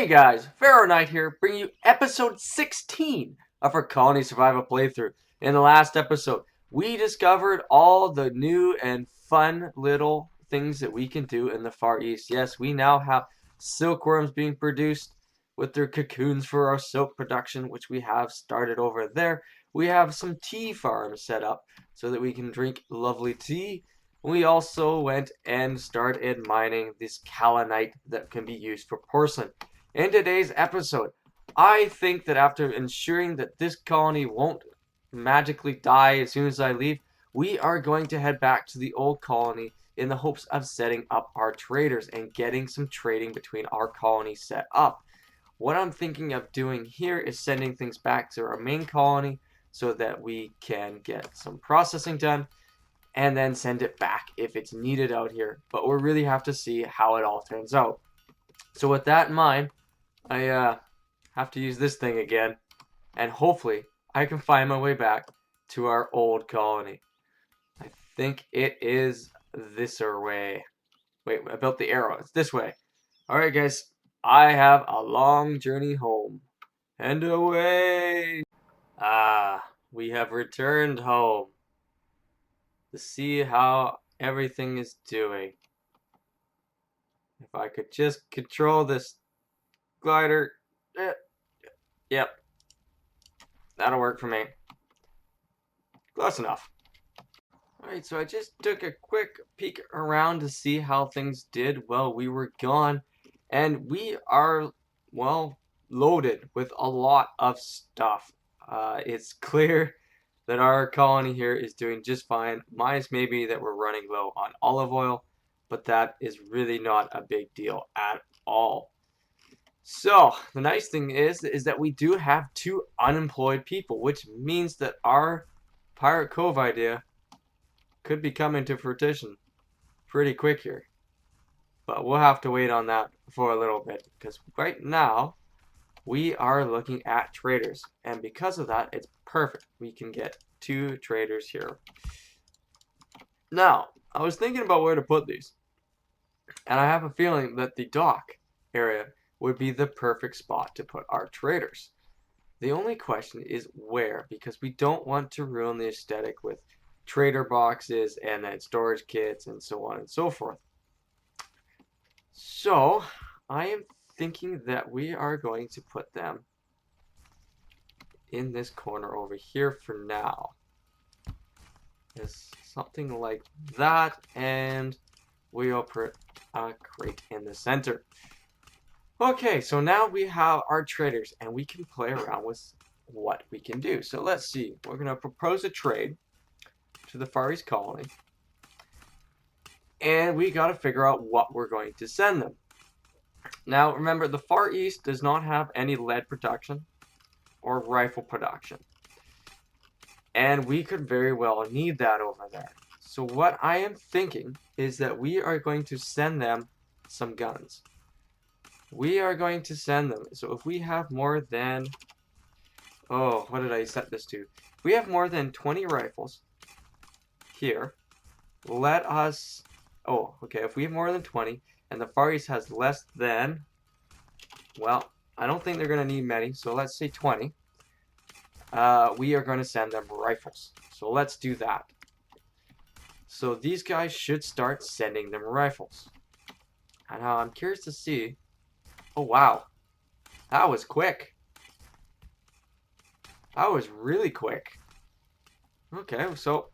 Hey guys, Pharaoh Knight here, bringing you episode 16 of our Colony Survival playthrough. In the last episode, we discovered all the new and fun little things that we can do in the Far East. Yes, we now have silkworms being produced with their cocoons for our silk production, which we have started over there. We have some tea farms set up so that we can drink lovely tea. We also went and started mining this kaolinite that can be used for porcelain. In today's episode, I think that after ensuring that this colony won't magically die as soon as I leave, we are going to head back to the old colony in the hopes of setting up our traders and getting some trading between our colonies set up. What I'm thinking of doing here is sending things back to our main colony so that we can get some processing done and then send it back if it's needed out here. But we really have to see how it all turns out. So with that in mind, I have to use this thing again, and hopefully I can find my way back to our old colony. I think it is this way. Wait, I built the arrow. It's this way. Alright guys, I have a long journey home. And away! We have returned home to see how everything is doing. If I could just control this glider. Yep. That'll work for me. Close enough. Alright, so I just took a quick peek around to see how things did while we were gone. And we are, well, loaded with a lot of stuff. It's clear that our colony here is doing just fine. Minus maybe that we're running low on olive oil. But that is really not a big deal at all. So, the nice thing is that we do have 2 unemployed people, which means that our Pirate Cove idea could be coming to fruition pretty quick here. But we'll have to wait on that for a little bit, because right now we are looking at traders. And because of that, it's perfect. We can get 2 traders here. Now, I was thinking about where to put these. And I have a feeling that the dock area would be the perfect spot to put our traders. The only question is where, because we don't want to ruin the aesthetic with trader boxes and then storage kits and so on and so forth. So, I am thinking that we are going to put them in this corner over here for now. It's something like that, and we'll put a crate in the center. Okay, so now we have our traders, and we can play around with what we can do. So let's see. We're going to propose a trade to the Far East colony. And we got to figure out what we're going to send them. Now, remember, the Far East does not have any lead production or rifle production. And we could very well need that over there. So what I am thinking is that we are going to send them some guns. We are going to send them. So if we have more than... Oh, what did I set this to? If we have more than 20 rifles here, let us... Oh, okay. If we have more than 20 and the Far East has less than... Well, I don't think they're going to need many. So let's say 20. We are going to send them rifles. So let's do that. So these guys should start sending them rifles. And I'm curious to see... Oh, wow. That was quick. That was really quick. Okay, so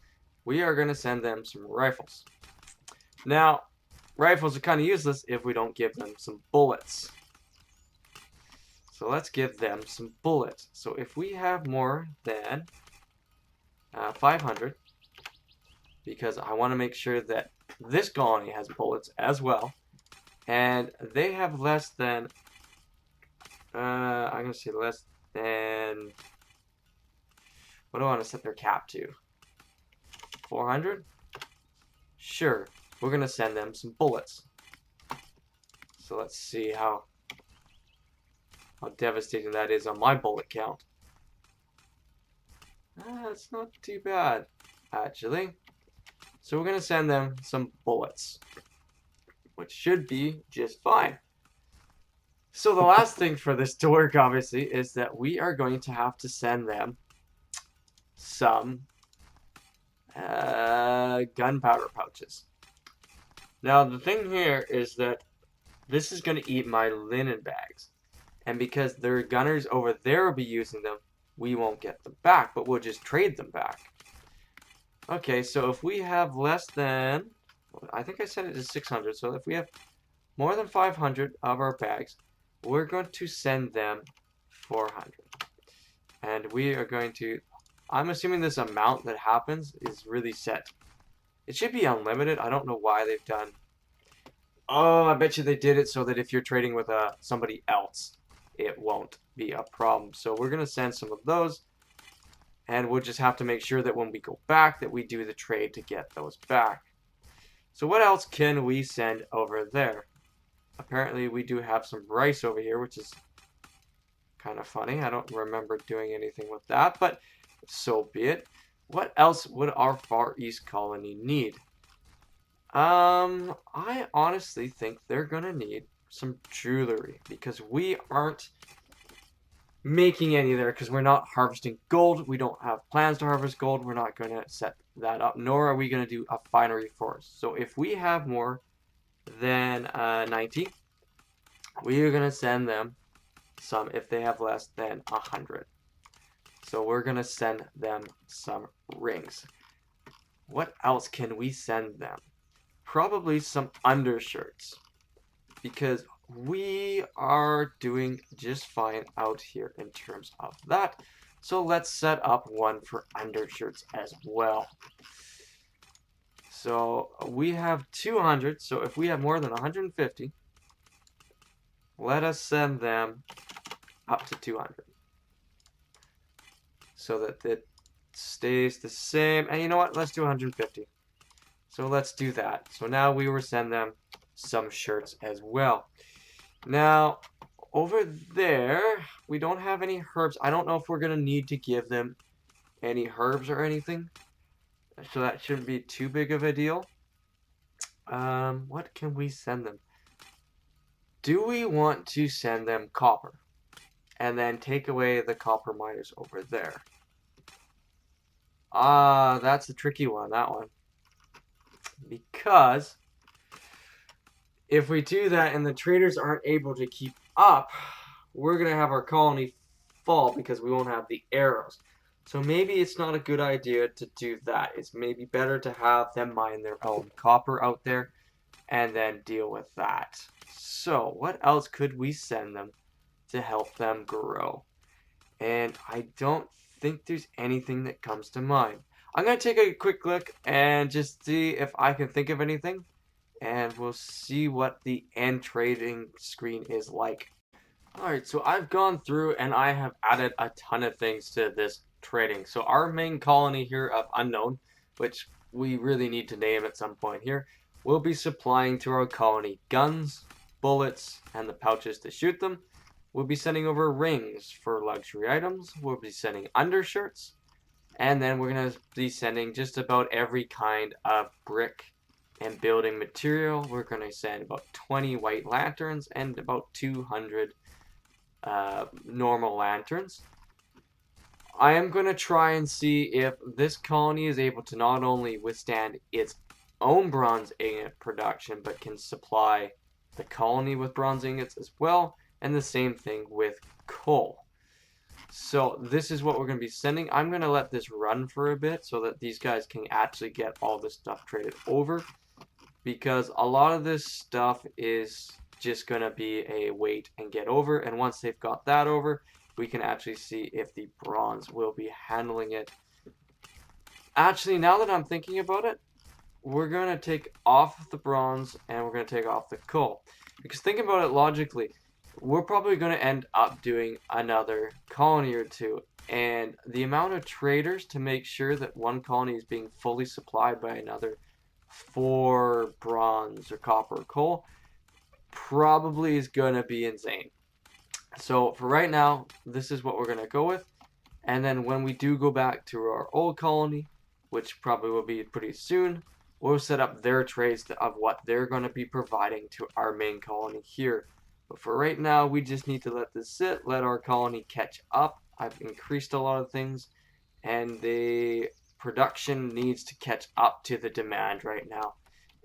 we are going to send them some rifles. Now, rifles are kind of useless if we don't give them some bullets. So let's give them some bullets. So if we have more than 500, because I want to make sure that this colony has bullets as well. And they have less than, I'm going to say less than, what do I want to set their cap to? 400? Sure, we're going to send them some bullets. So let's see how devastating that is on my bullet count. That's not too bad, actually. So we're going to send them some bullets, which should be just fine. So the last thing for this to work, obviously, is that we are going to have to send them some gunpowder pouches. Now, the thing here is that this is going to eat my linen bags. And because their gunners over there will be using them, we won't get them back, but we'll just trade them back. Okay, so if we have less than, I think I set it to 600, so if we have more than 500 of our bags, we're going to send them 400. And we are going to, I'm assuming this amount that happens is really set. It should be unlimited. I don't know why they've done. Oh, I bet you they did it so that if you're trading with somebody else, it won't be a problem. So we're going to send some of those. And we'll just have to make sure that when we go back that we do the trade to get those back. So what else can we send over there? Apparently we do have some rice over here, which is kind of funny. I don't remember doing anything with that, but so be it. What else would our Far East colony need? I honestly think they're gonna need some jewelry because we aren't making any there because we're not harvesting gold. We don't have plans to harvest gold. We're not going to set that up, nor are we going to do a finery forest. So if we have more than 90, we are going to send them some if they have less than 100. So we're going to send them some rings. What else can we send them? Probably some undershirts because we are doing just fine out here in terms of that. So let's set up one for undershirts as well. So we have 200. So if we have more than 150, let us send them up to 200. So that it stays the same. And you know what? Let's do 150. So let's do that. So now we will send them some shirts as well. Now, over there, we don't have any herbs. I don't know if we're going to need to give them any herbs or anything. So that shouldn't be too big of a deal. What can we send them? Do we want to send them copper? And then take away the copper miners over there. That's a tricky one, that one. Because if we do that and the traders aren't able to keep up, we're going to have our colony fall because we won't have the arrows. So maybe it's not a good idea to do that. It's maybe better to have them mine their own copper out there and then deal with that. So what else could we send them to help them grow? And I don't think there's anything that comes to mind. I'm going to take a quick look and just see if I can think of anything. And we'll see what the end trading screen is like. Alright, so I've gone through and I have added a ton of things to this trading. So our main colony here of Unknown, which we really need to name at some point here, will be supplying to our colony guns, bullets, and the pouches to shoot them. We'll be sending over rings for luxury items. We'll be sending undershirts. And then we're going to be sending just about every kind of brick and building material. We're going to send about 20 white lanterns and about 200 normal lanterns. I am going to try and see if this colony is able to not only withstand its own bronze ingot production, but can supply the colony with bronze ingots as well, and the same thing with coal. So this is what we're going to be sending. I'm going to let this run for a bit so that these guys can actually get all this stuff traded over, because a lot of this stuff is just going to be a wait and get over, and once they've got that over, we can actually see if the bronze will be handling it. Actually, now that I'm thinking about it, we're going to take off the bronze and we're going to take off the coal. Because think about it logically, we're probably going to end up doing another colony or two. And the amount of traders to make sure that one colony is being fully supplied by another for bronze or copper or coal probably is going to be insane. So for right now, this is what we're going to go with. And then when we do go back to our old colony, which probably will be pretty soon, we'll set up their trades of what they're going to be providing to our main colony here. But for right now, we just need to let this sit, let our colony catch up. I've increased a lot of things, and the production needs to catch up to the demand right now.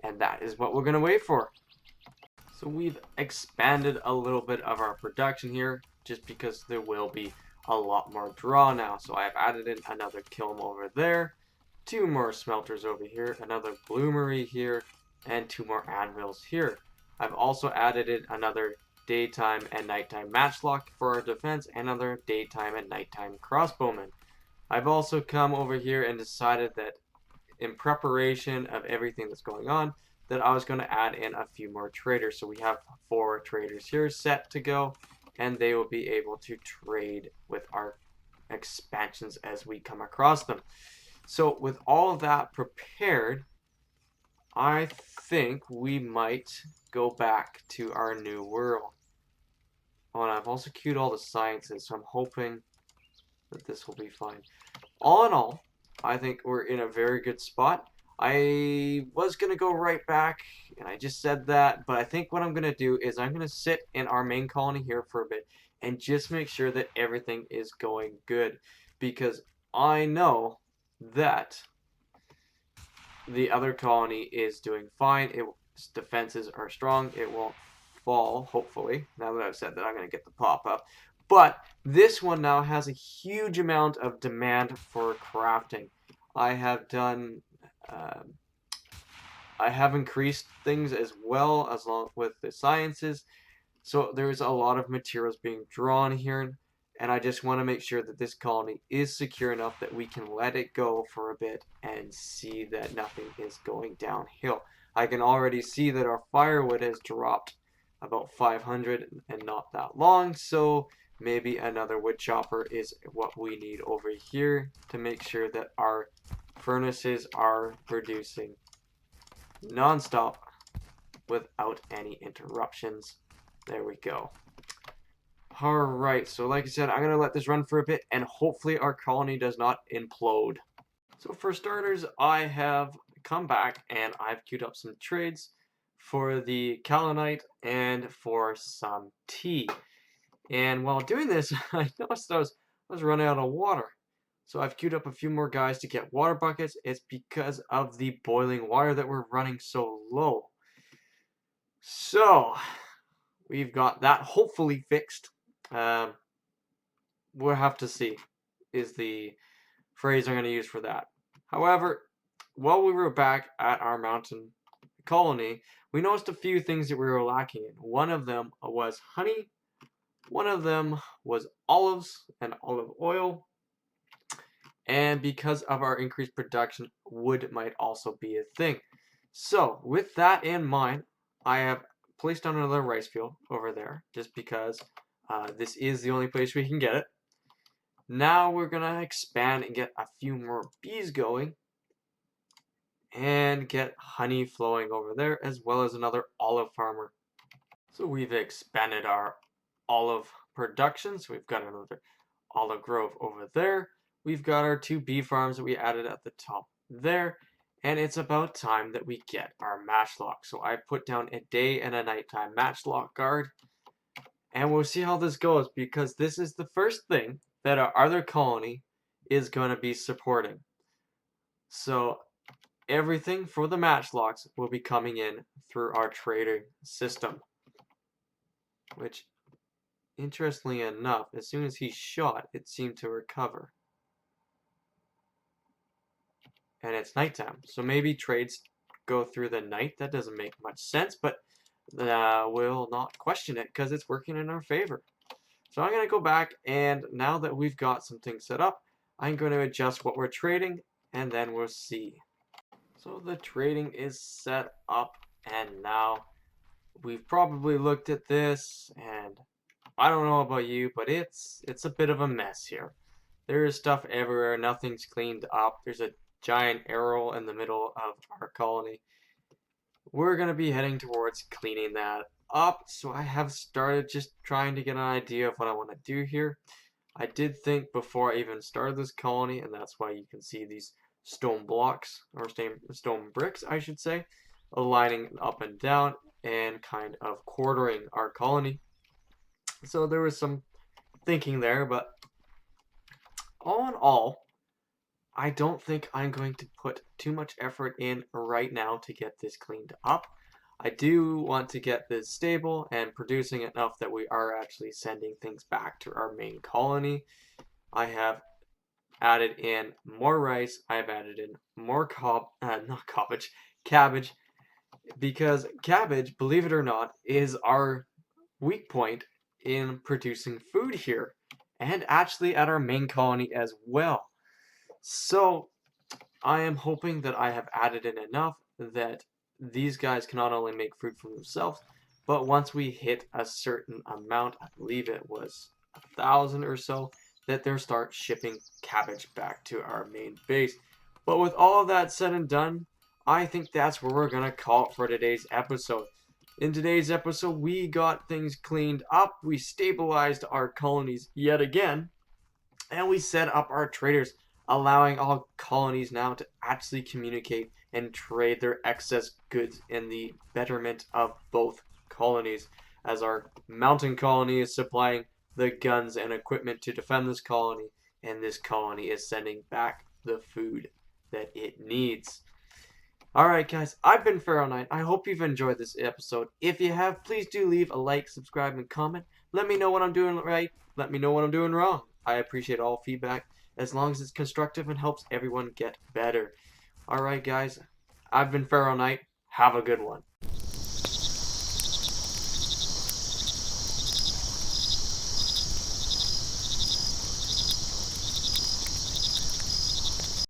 And that is what we're going to wait for. So we've expanded a little bit of our production here, just because there will be a lot more draw now. So I've added in another kiln over there, 2 more smelters over here, another bloomery here, and 2 more anvils here. I've also added in another daytime and nighttime matchlock for our defense, and another daytime and nighttime crossbowman. I've also come over here and decided that in preparation of everything that's going on, that I was going to add in a few more traders. So we have 4 traders here set to go, and they will be able to trade with our expansions as we come across them. So with all of that prepared, I think we might go back to our new world. Oh, and I've also queued all the sciences, so I'm hoping that this will be fine. All in all, I think we're in a very good spot. I was going to go right back, and I just said that, but I think what I'm going to do is I'm going to sit in our main colony here for a bit and just make sure that everything is going good, because I know that the other colony is doing fine. Its defenses are strong. It won't fall, hopefully, now that I've said that I'm going to get the pop-up. But this one now has a huge amount of demand for crafting. I have done, I have increased things as well as long with the sciences. So there's a lot of materials being drawn here. And I just want to make sure that this colony is secure enough that we can let it go for a bit and see that nothing is going downhill. I can already see that our firewood has dropped about 500 and not that long, so maybe another wood chopper is what we need over here to make sure that our furnaces are producing non-stop without any interruptions. There we go. Alright, so like I said, I'm going to let this run for a bit, and hopefully our colony does not implode. So for starters, I have come back and I've queued up some trades for the kaolinite and for some tea. And while doing this, I noticed I was running out of water. So I've queued up a few more guys to get water buckets. It's because of the boiling water that we're running so low. So we've got that hopefully fixed. We'll have to see, is the phrase I'm going to use for that. However, while we were back at our mountain colony, we noticed a few things that we were lacking in. One of them was honey, one of them was olives and olive oil, and because of our increased production, wood might also be a thing. So, with that in mind, I have placed down another rice field over there, just because this is the only place we can get it. Now we're going to expand and get a few more bees going and get honey flowing over there, as well as another olive farmer. So we've expanded our olive production. So we've got another olive grove over there. We've got our 2 bee farms that we added at the top there. And it's about time that we get our matchlock. So I put down a day and a nighttime matchlock guard. And we'll see how this goes, because this is the first thing that our other colony is going to be supporting. So everything for the matchlocks will be coming in through our trading system. Which, interestingly enough, as soon as he shot, it seemed to recover. And it's nighttime, so maybe trades go through the night. That doesn't make much sense, but we'll not question it because it's working in our favor. So I'm going to go back, and now that we've got some things set up, I'm going to adjust what we're trading, and then we'll see. So the trading is set up, and now we've probably looked at this, and I don't know about you, but it's a bit of a mess here. There is stuff everywhere, nothing's cleaned up. There's a giant arrow in the middle of our colony. We're going to be heading towards cleaning that up, so I have started just trying to get an idea of what I want to do here. I did think before I even started this colony, and that's why you can see these stone blocks, or stone bricks, I should say, aligning up and down and kind of quartering our colony. So there was some thinking there, but all in all, I don't think I'm going to put too much effort in right now to get this cleaned up. I do want to get this stable and producing enough that we are actually sending things back to our main colony. I have added in more rice. I have added in more not cabbage, because cabbage, believe it or not, is our weak point in producing food here, and actually at our main colony as well. So I am hoping that I have added in enough that these guys can not only make food for themselves, but once we hit a certain amount, I believe it was 1,000 or so, that they'll start shipping cabbage back to our main base. But with all of that said and done, I think that's where we're going to call it for today's episode. In today's episode, we got things cleaned up, we stabilized our colonies yet again, and we set up our traders, allowing all colonies now to actually communicate and trade their excess goods in the betterment of both colonies, as our mountain colony is supplying the guns and equipment to defend this colony, and this colony is sending back the food that it needs. Alright guys, I've been Pharaoh Knight. I hope you've enjoyed this episode. If you have, please do leave a like, subscribe, and comment. Let me know what I'm doing right. Let me know what I'm doing wrong. I appreciate all feedback as long as it's constructive and helps everyone get better. Alright guys, I've been Pharaoh Knight. Have a good one.